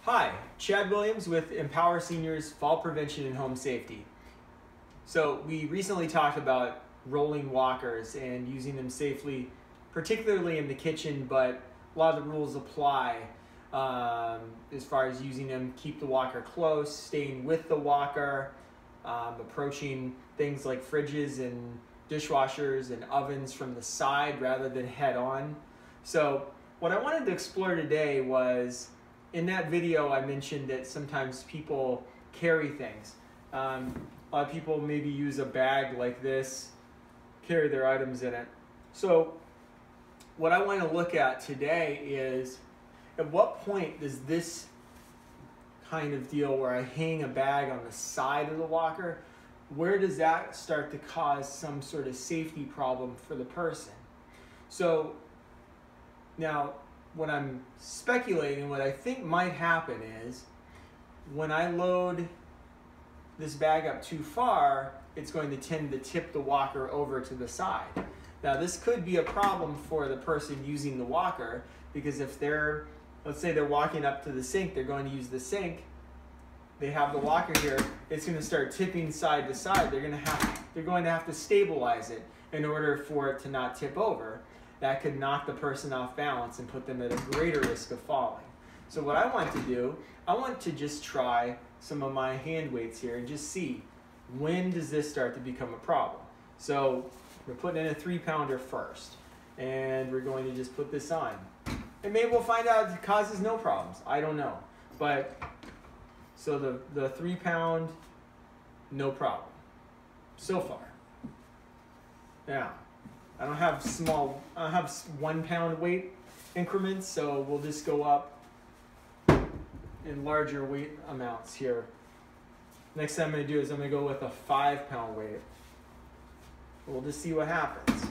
Hi, Chad Williams with Empower Seniors Fall Prevention and Home Safety. So we recently talked about rolling walkers and using them safely, particularly in the kitchen, but a lot of the rules apply as far as using them. Keep the walker close, staying with the walker, approaching things like fridges and dishwashers and ovens from the side rather than head on. So what I wanted to explore today was, in that video I mentioned that sometimes people carry things. A lot of people maybe use a bag like this, carry their items in it. So what I want to look at today is, at what point does this kind of deal where I hang a bag on the side of the walker, where does that start to cause some sort of safety problem for the person? So now, what I'm speculating, what I think might happen is, when I load this bag up too far, it's going to tend to tip the walker over to the side. Now this could be a problem for the person using the walker, because if they're, let's say they're walking up to the sink, they're going to use the sink, they have the walker here, it's going to start tipping side to side. They're going to have to stabilize it in order for it to not tip over. That could knock the person off balance and put them at a greater risk of falling. So what I want to do, I want to just try some of my hand weights here and just see, when does this start to become a problem? So we're putting in a 3-pounder first, and we're going to just put this on. And maybe we'll find out it causes no problems. I don't know. But so the 3-pound, no problem so far. Now, I don't have 1-pound weight increments, so we'll just go up in larger weight amounts here. Next thing I'm going to do is I'm going to go with a 5-pound weight. We'll just see what happens.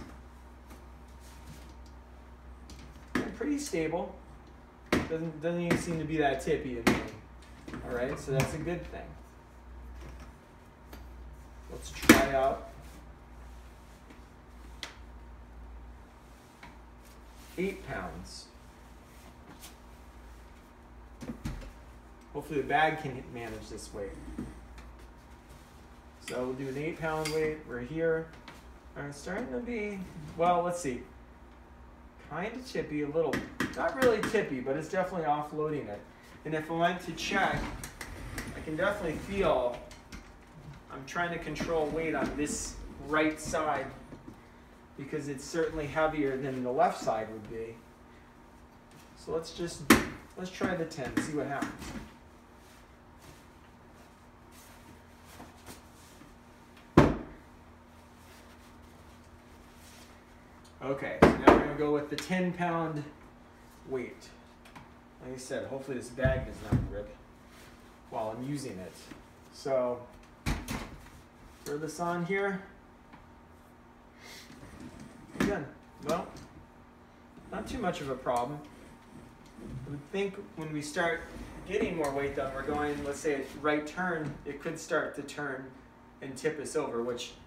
Pretty stable. Doesn't even seem to be that tippy to me. All right, so that's a good thing. Let's try out 8 pounds. Hopefully the bag can manage this weight. So we'll do an 8-pound weight. We're here. All right, starting to be, well, let's see. Kind of tippy, a little, not really tippy, but it's definitely offloading it. And if I went to check, I can definitely feel I'm trying to control weight on this right side, because it's certainly heavier than the left side would be. So let's try the 10, see what happens. Okay, so now we're going to go with the 10-pound weight. Like I said, hopefully this bag does not rip while I'm using it. So, throw this on here. Again, well, not too much of a problem. I would think when we start getting more weight done, we're going, let's say at right turn, it could start to turn and tip us over,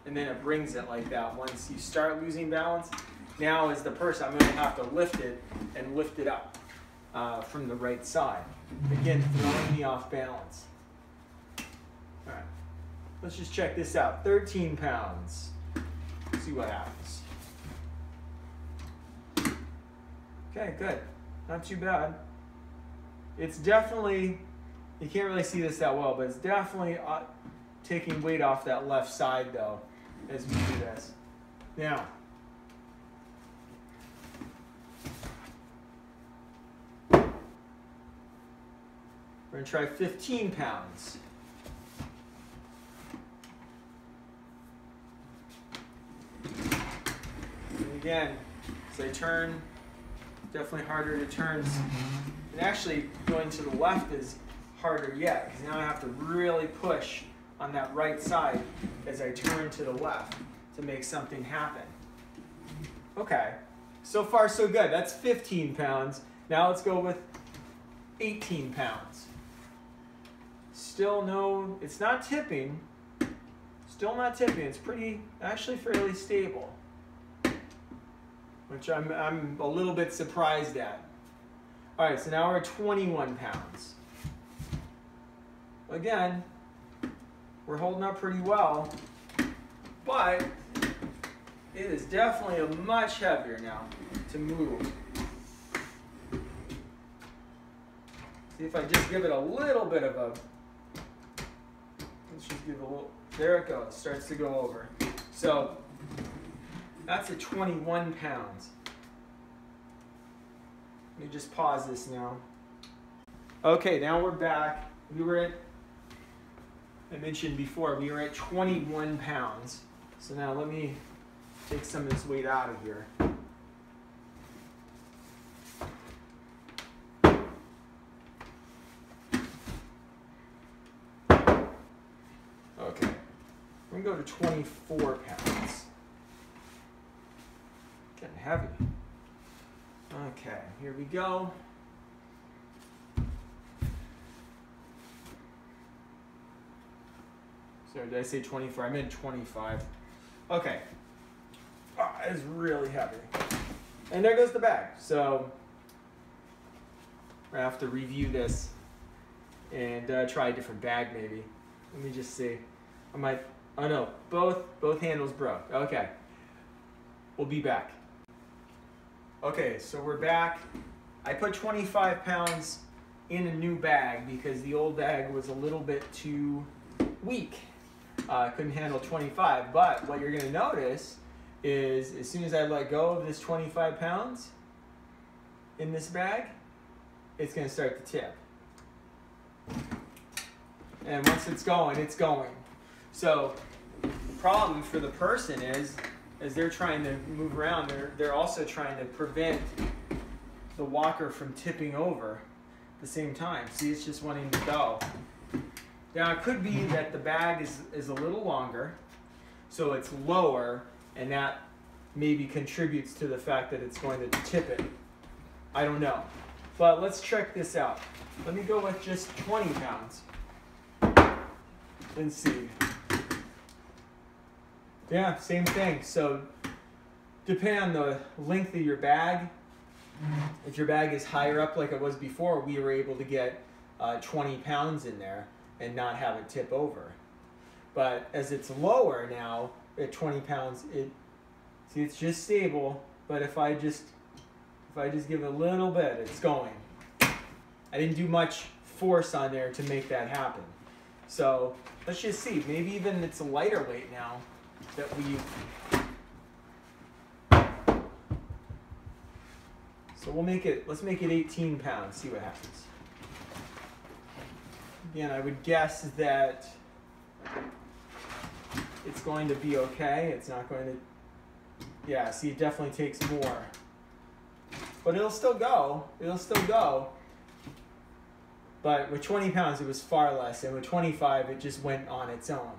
and then it brings it like that. Once you start losing balance, now as the person, I'm going to have to lift it and lift it up from the right side. Again, throwing me off balance. All right, let's just check this out. 13 pounds. See what happens. Okay, good. Not too bad. It's definitely, you can't really see this that well, but it's definitely taking weight off that left side though as we do this. Now, we're going to try 15 pounds. And again, as I turn, definitely harder to turn. And actually, going to the left is harder yet, because now I have to really push on that right side as I turn to the left to make something happen. Okay, so far so good. That's 15 pounds. Now let's go with 18 pounds. Still no, it's not tipping. Still not tipping. It's actually fairly stable, which I'm a little bit surprised at. All right, so now we're at 21 pounds. again, we're holding up pretty well, but it is definitely much heavier now to move. See if I just give it a little bit of a, let's just give it a little, there it goes, starts to go over. So that's at 21 pounds. Let me just pause this now. Okay, now we're back. We were at, I mentioned before, we were at 21 pounds. So now let me take some of this weight out of here. Okay, we're gonna go to 24 pounds. Getting heavy. Okay, here we go. So did I say 24? I meant 25. Okay. Oh, that is really heavy. And there goes the bag. So I have to review this and try a different bag maybe. Let me just see. I might, oh no, both handles broke. Okay. We'll be back. Okay, so we're back. I put 25 pounds in a new bag because the old bag was a little bit too weak. Couldn't handle 25, but what you're gonna notice is as soon as I let go of this 25 pounds in this bag, it's gonna start to tip. And once it's going, it's going. So the problem for the person is, as they're trying to move around, they're also trying to prevent the walker from tipping over at the same time. See, it's just wanting to go. Now it could be that the bag is a little longer, so it's lower, and that maybe contributes to the fact that it's going to tip it. I don't know. But let's check this out. Let me go with just 20 pounds and see. Yeah, same thing. So depending on the length of your bag, if your bag is higher up like it was before, we were able to get 20 pounds in there and not have it tip over. But as it's lower now at 20 pounds, it's just stable. But if I just give it a little bit, it's going. I didn't do much force on there to make that happen. So let's just see. Maybe even it's a lighter weight now that we've. So we'll make it. Let's make it 18 pounds. See what happens. Again, I would guess that it's going to be okay. It's not going to. Yeah. See, it definitely takes more. But it'll still go. It'll still go. But with 20 pounds, it was far less. And with 25, it just went on its own.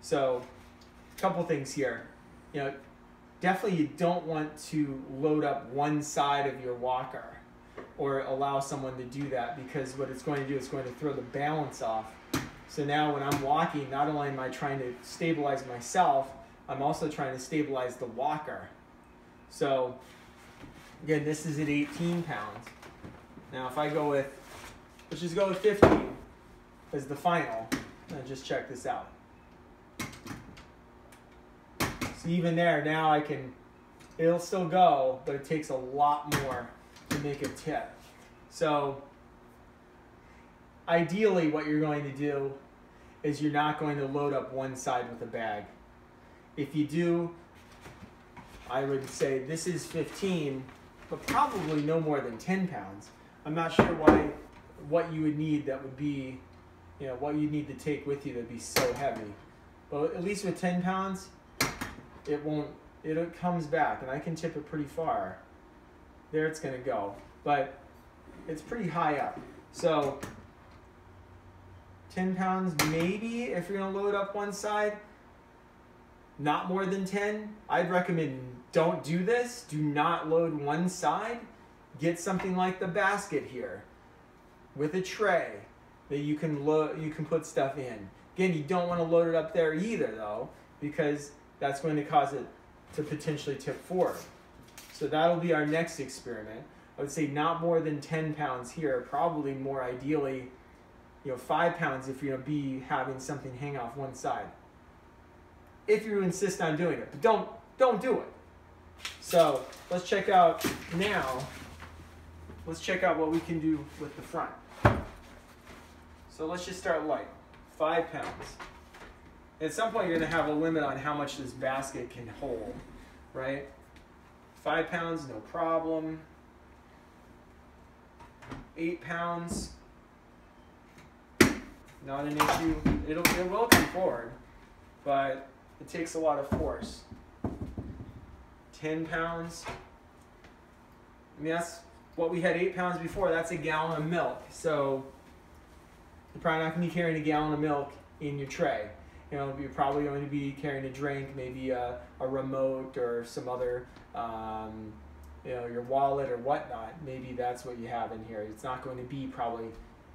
So, a couple things here. You know, definitely you don't want to load up one side of your walker or allow someone to do that, because what it's going to do is going to throw the balance off. So now when I'm walking, not only am I trying to stabilize myself, I'm also trying to stabilize the walker. So, again, this is at 18 pounds. Now if I go with, let's just go with 15 as the final, and just check this out. So even there, now I can, it'll still go, but it takes a lot more to make it tip. So ideally what you're going to do is you're not going to load up one side with a bag. If you do, I would say this is 15, but probably no more than 10 pounds. I'm not sure what you would need that would be, you know, what you need to take with you that'd be so heavy. But at least with 10 pounds, it comes back, and I can tip it pretty far. There it's gonna go, but it's pretty high up. So 10 pounds maybe if you're gonna load up one side, not more than 10. I'd recommend don't do this. Do not load one side. Get something like the basket here with a tray that you can put stuff in. Again, you don't want to load it up there either though, because that's going to cause it to potentially tip forward. So that'll be our next experiment. I would say not more than 10 pounds here, probably more ideally, 5 pounds if you're going to be having something hang off one side. If you insist on doing it, but don't do it. So let's check out now. Let's check out what we can do with the front. So let's just start light. 5 pounds. At some point, you're going to have a limit on how much this basket can hold, right? 5 pounds, no problem. 8 pounds, not an issue. It will come forward, but it takes a lot of force. 10 pounds. I mean, that's what we had 8 pounds before. That's a gallon of milk. So you're probably not going to be carrying a gallon of milk in your tray. You're probably going to be carrying a drink, maybe a remote or some other, your wallet or whatnot. Maybe that's what you have in here. It's not going to be probably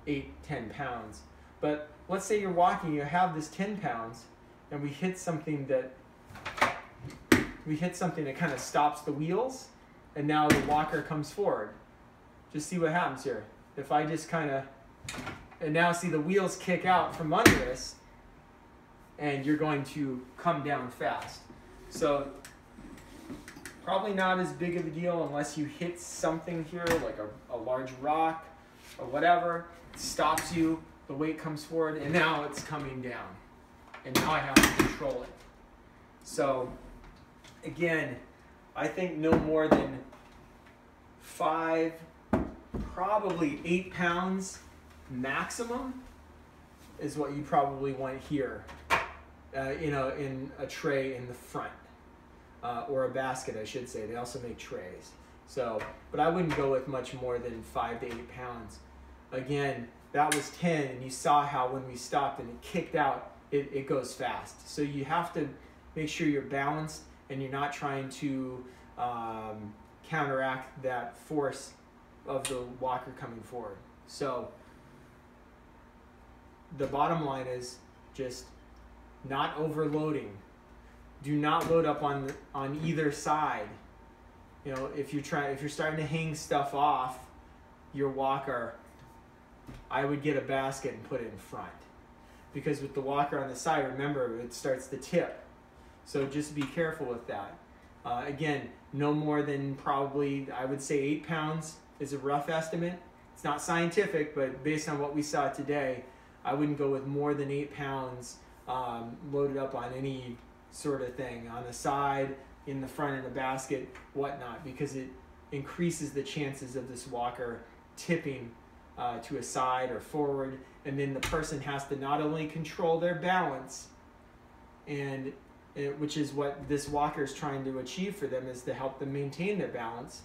8-10 pounds. But let's say you're walking, you have this 10 pounds, and we hit something that kind of stops the wheels, and now the walker comes forward. Just see what happens here. If I just and now see the wheels kick out from under this, and you're going to come down fast. So probably not as big of a deal unless you hit something here, like a large rock or whatever. It stops you, the weight comes forward, and now it's coming down. And now I have to control it. So again, I think no more than 5, probably 8 pounds maximum is what you probably want here, in a tray in the front, or a basket, I should say. They also make trays. So, but I wouldn't go with much more than 5 to 8 pounds. Again, that was 10, and you saw how when we stopped and it kicked out, it goes fast. So you have to make sure you're balanced and you're not trying to counteract that force of the walker coming forward. So the bottom line is just not overloading. Do not load up on either side. If you're starting to hang stuff off your walker, I would get a basket and put it in front. Because with the walker on the side, remember, it starts to tip. So just be careful with that. Again, no more than probably, I would say 8 pounds is a rough estimate. It's not scientific, but based on what we saw today, I wouldn't go with more than 8 pounds loaded up on any sort of thing, on the side, in the front, in the basket, whatnot, because it increases the chances of this walker tipping to a side or forward, and then the person has to not only control their balance, which is what this walker is trying to achieve for them, is to help them maintain their balance,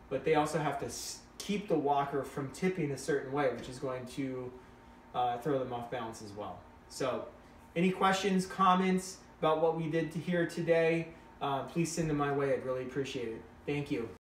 but they also have to keep the walker from tipping a certain way, which is going to throw them off balance as well. So any questions, comments about what we did here today, please send them my way. I'd really appreciate it. Thank you.